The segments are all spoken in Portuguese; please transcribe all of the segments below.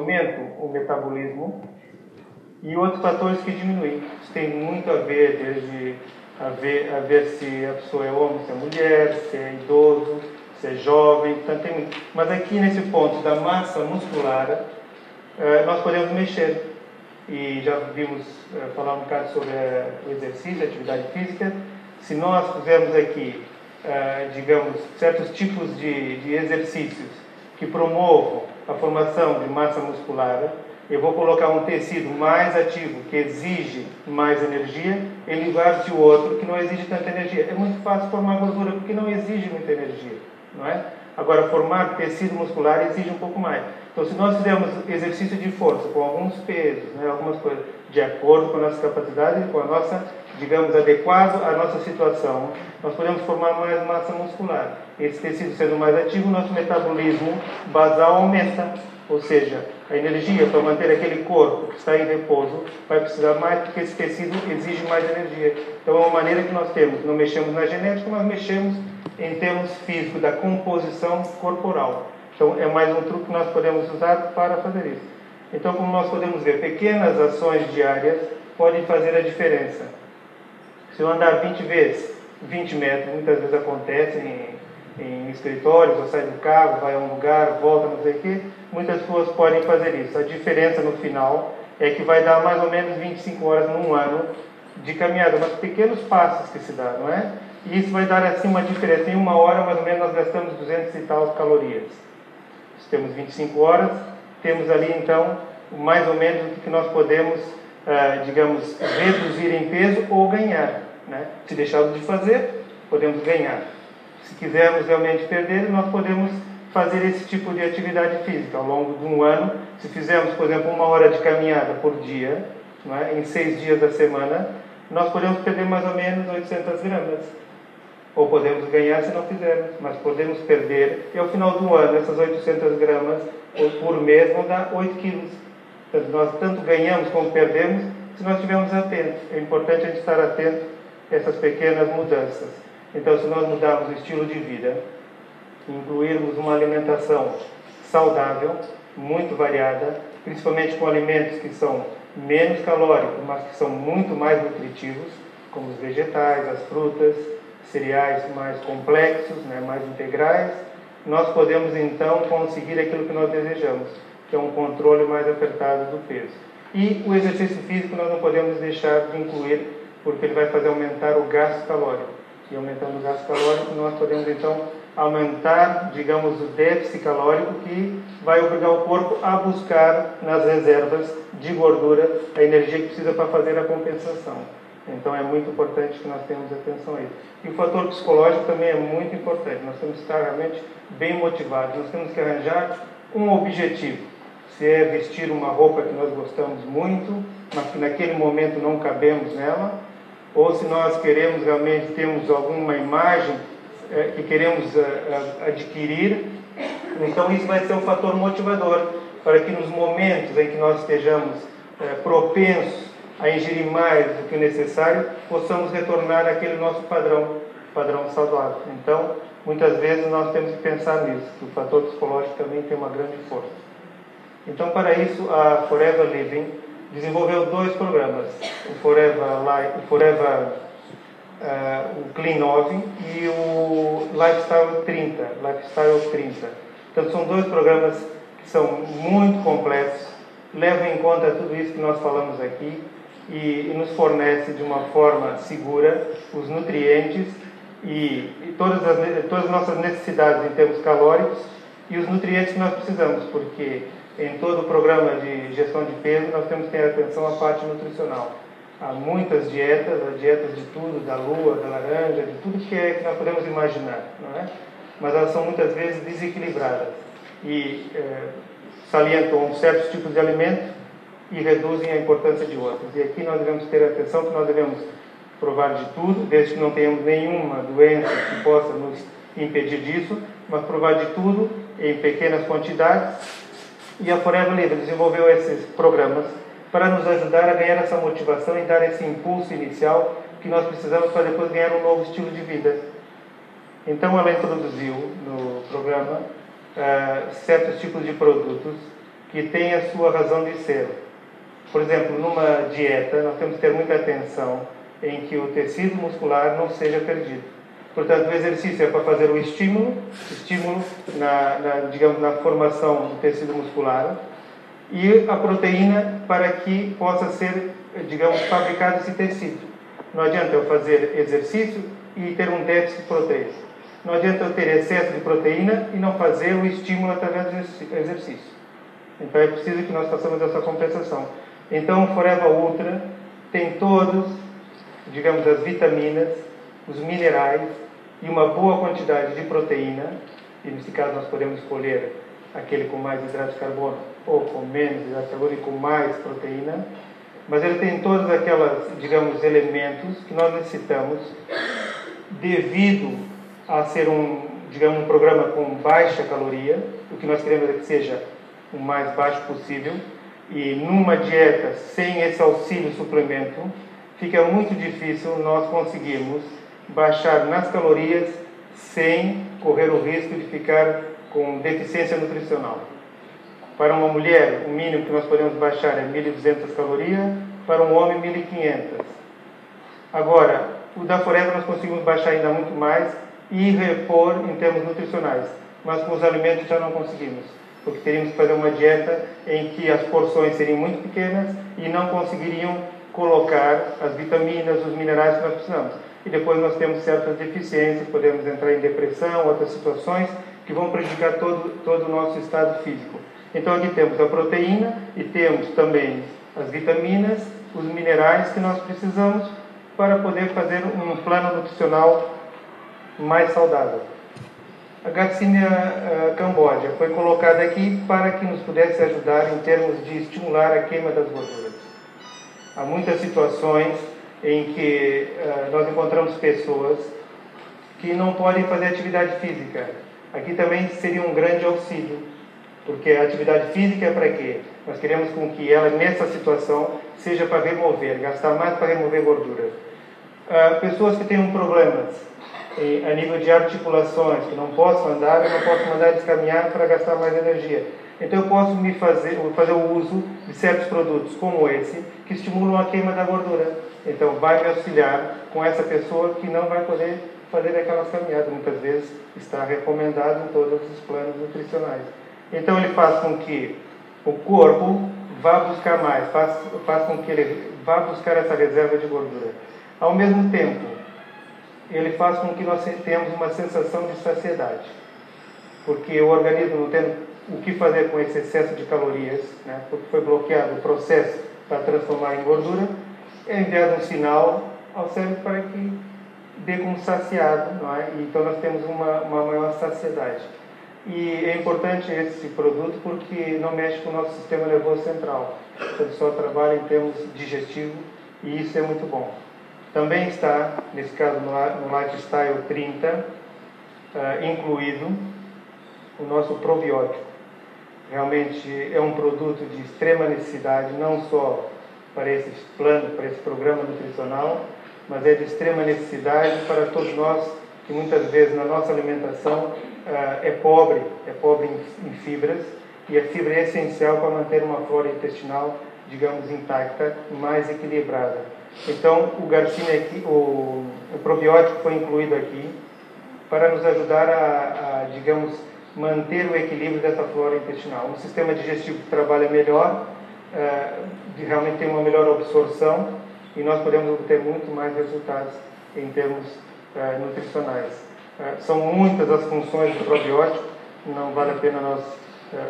aumentam o metabolismo e outros fatores que diminuem. Isso tem muito a ver, desde a ver se a pessoa é homem, se é mulher, se é idoso, se é jovem, portanto, tem muito. Mas aqui nesse ponto da massa muscular, nós podemos mexer. E já vimos falar um bocado sobre o exercício, a atividade física. Se nós fizermos aqui, digamos, certos tipos de exercícios que promovam a formação de massa muscular, eu vou colocar um tecido mais ativo, que exige mais energia, em lugar de outro que não exige tanta energia. É muito fácil formar gordura, porque não exige muita energia, não é? Agora, formar tecido muscular exige um pouco mais. Então, se nós fizermos exercício de força com alguns pesos, né, algumas coisas, de acordo com a nossa capacidade, com a nossa, digamos, adequado à nossa situação, nós podemos formar mais massa muscular. Esse tecido sendo mais ativo, nosso metabolismo basal aumenta. Ou seja, a energia para manter aquele corpo que está em repouso vai precisar mais, porque esse tecido exige mais energia. Então, é uma maneira que nós temos. Não mexemos na genética, mas mexemos em termos físicos, da composição corporal. Então, é mais um truque que nós podemos usar para fazer isso. Então, como nós podemos ver, pequenas ações diárias podem fazer a diferença. Se eu andar 20 vezes, 20 metros, muitas vezes acontece em escritórios, ou sai do carro, vai a um lugar, volta, não sei o quê, muitas pessoas podem fazer isso. A diferença no final é que vai dar mais ou menos 25 horas num ano de caminhada, mas pequenos passos que se dá, não é? E isso vai dar assim uma diferença. Em uma hora, mais ou menos, nós gastamos 200 e tal calorias. Se temos 25 horas, temos ali, então, mais ou menos o que nós podemos, digamos, reduzir em peso ou ganhar, né? Se deixarmos de fazer, podemos ganhar. Se quisermos realmente perder, nós podemos fazer esse tipo de atividade física ao longo de um ano. Se fizermos, por exemplo, 1 hora de caminhada por dia, não é? Em 6 dias da semana, nós podemos perder mais ou menos 800 gramas. Ou podemos ganhar se não fizermos, mas podemos perder. E ao final do ano, essas 800 gramas por mês vão dar 8 quilos. Portanto, nós tanto ganhamos como perdemos se nós estivermos atentos. É importante a gente estar atento a essas pequenas mudanças. Então, se nós mudarmos o estilo de vida, incluirmos uma alimentação saudável, muito variada, principalmente com alimentos que são menos calóricos, mas que são muito mais nutritivos, como os vegetais, as frutas, cereais mais complexos, né, mais integrais, nós podemos então conseguir aquilo que nós desejamos, que é um controle mais apertado do peso. E o exercício físico nós não podemos deixar de incluir, porque ele vai fazer aumentar o gasto calórico. E aumentando o gasto calórico, nós podemos então aumentar, digamos, o déficit calórico, que vai obrigar o corpo a buscar nas reservas de gordura a energia que precisa para fazer a compensação. Então é muito importante que nós tenhamos atenção a isso. E o fator psicológico também é muito importante. Nós temos que estar realmente bem motivados. Nós temos que arranjar um objetivo. Se é vestir uma roupa que nós gostamos muito, mas que naquele momento não cabemos nela, ou se nós queremos realmente, temos alguma imagem que queremos adquirir, então isso vai ser um fator motivador para que nos momentos em que nós estejamos propensos a ingerir mais do que o necessário, possamos retornar àquele nosso padrão saudável. Então, muitas vezes nós temos que pensar nisso, que o fator psicológico também tem uma grande força. Então, para isso, a Forever Living desenvolveu 2 programas, o Clean 9 e o Lifestyle 30. Então, são 2 programas que são muito completos, levam em conta tudo isso que nós falamos aqui e nos fornece de uma forma segura os nutrientes e todas as nossas necessidades em termos calóricos e os nutrientes que nós precisamos, porque em todo o programa de gestão de peso nós temos que ter atenção à parte nutricional. Há muitas dietas, dietas de tudo, da lua, da laranja, de tudo que nós podemos imaginar, não é? Mas elas são muitas vezes desequilibradas e salientam certos tipos de alimentos e reduzem a importância de outros. E aqui nós devemos ter atenção que nós devemos provar de tudo, desde que não tenhamos nenhuma doença que possa nos impedir disso, mas provar de tudo em pequenas quantidades. E a Forever Living desenvolveu esses programas para nos ajudar a ganhar essa motivação e dar esse impulso inicial que nós precisamos para depois ganhar um novo estilo de vida. Então ela introduziu no programa certos tipos de produtos que tem a sua razão de ser. Por exemplo, numa dieta, nós temos que ter muita atenção em que o tecido muscular não seja perdido. Portanto, o exercício é para fazer o estímulo digamos, na formação do tecido muscular, e a proteína para que possa ser, digamos, fabricado esse tecido. Não adianta eu fazer exercício e ter um déficit proteico. Não adianta eu ter excesso de proteína e não fazer o estímulo através do exercício. Então é preciso que nós façamos essa compensação. Então o Foreva Ultra tem todos, digamos, as vitaminas, os minerais e uma boa quantidade de proteína, e nesse caso nós podemos escolher aquele com mais hidrato de carbono ou com menos hidrato de carbono e com mais proteína, mas ele tem todos aquelas, digamos, elementos que nós necessitamos devido a ser digamos, um programa com baixa caloria. O que nós queremos é que seja o mais baixo possível, e numa dieta sem esse auxílio suplemento fica muito difícil nós conseguirmos baixar nas calorias sem correr o risco de ficar com deficiência nutricional. Para uma mulher, o mínimo que nós podemos baixar é 1.200 calorias, para um homem 1.500. Agora, o da Foreva nós conseguimos baixar ainda muito mais e repor em termos nutricionais, mas com os alimentos já não conseguimos, porque teríamos que fazer uma dieta em que as porções seriam muito pequenas e não conseguiriam colocar as vitaminas, os minerais que nós precisamos. E depois nós temos certas deficiências, podemos entrar em depressão, outras situações que vão prejudicar todo o nosso estado físico. Então aqui temos a proteína e temos também as vitaminas, os minerais que nós precisamos para poder fazer um plano nutricional mais saudável. A Garcinia cambogia foi colocada aqui para que nos pudesse ajudar em termos de estimular a queima das gorduras. Há muitas situações em que nós encontramos pessoas que não podem fazer atividade física. Aqui também seria um grande auxílio, porque a atividade física é para quê? Nós queremos com que ela, nessa situação, seja para remover, gastar mais para remover gordura. Pessoas que têm problemas a nível de articulações, que não possam andar, eu não posso mandar descaminhar para gastar mais energia. Então eu posso fazer o uso de certos produtos como esse, que estimulam a queima da gordura. Então vai me auxiliar com essa pessoa que não vai poder fazer aquelas caminhadas. Muitas vezes está recomendado em todos os planos nutricionais. Então ele faz com que o corpo vá buscar mais, faz com que ele vá buscar essa reserva de gordura. Ao mesmo tempo, ele faz com que nós tenhamos uma sensação de saciedade, porque o organismo não tem o que fazer com esse excesso de calorias, né, porque foi bloqueado o processo para transformar em gordura, é enviado um sinal ao cérebro para que dê como saciado, não é? E então nós temos uma maior saciedade. E é importante esse produto porque não mexe com o nosso sistema nervoso central, ele só trabalha em termos digestivos, e isso é muito bom. Também está, nesse caso no Lifestyle 30, incluído o nosso probiótico. Realmente é um produto de extrema necessidade, não só para esse plano, para esse programa nutricional, mas é de extrema necessidade para todos nós, que muitas vezes na nossa alimentação é pobre em fibras, e a fibra é essencial para manter uma flora intestinal, digamos, intacta, mais equilibrada. Então, o Garcinia aqui, o probiótico foi incluído aqui para nos ajudar a, digamos, manter o equilíbrio dessa flora intestinal. Um sistema digestivo que trabalha melhor, realmente tem uma melhor absorção, e nós podemos obter muito mais resultados em termos nutricionais. São muitas as funções do probiótico, não vale a pena nós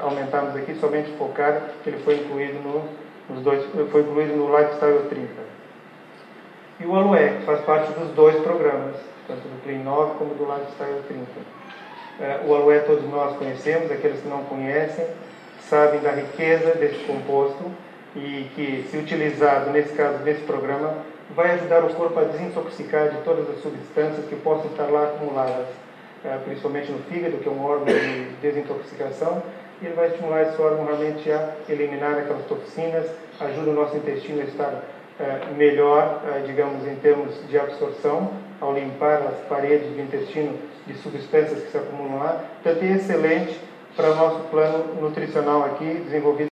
aumentarmos aqui, somente focar que ele foi incluído no Lifestyle 30. E o Aloe, que faz parte dos dois programas, tanto do Clean 9 como do Lifestyle 30. O Aloe todos nós conhecemos, aqueles que não conhecem sabem da riqueza desse composto, e que, se utilizado, nesse caso, nesse programa, vai ajudar o corpo a desintoxicar de todas as substâncias que possam estar lá acumuladas, principalmente no fígado, que é um órgão de desintoxicação, e ele vai estimular esse órgão realmente a eliminar aquelas toxinas, ajuda o nosso intestino a estar melhor, digamos, em termos de absorção, ao limpar as paredes do intestino de substâncias que se acumulam lá. Portanto, é excelente para o nosso plano nutricional aqui, desenvolvido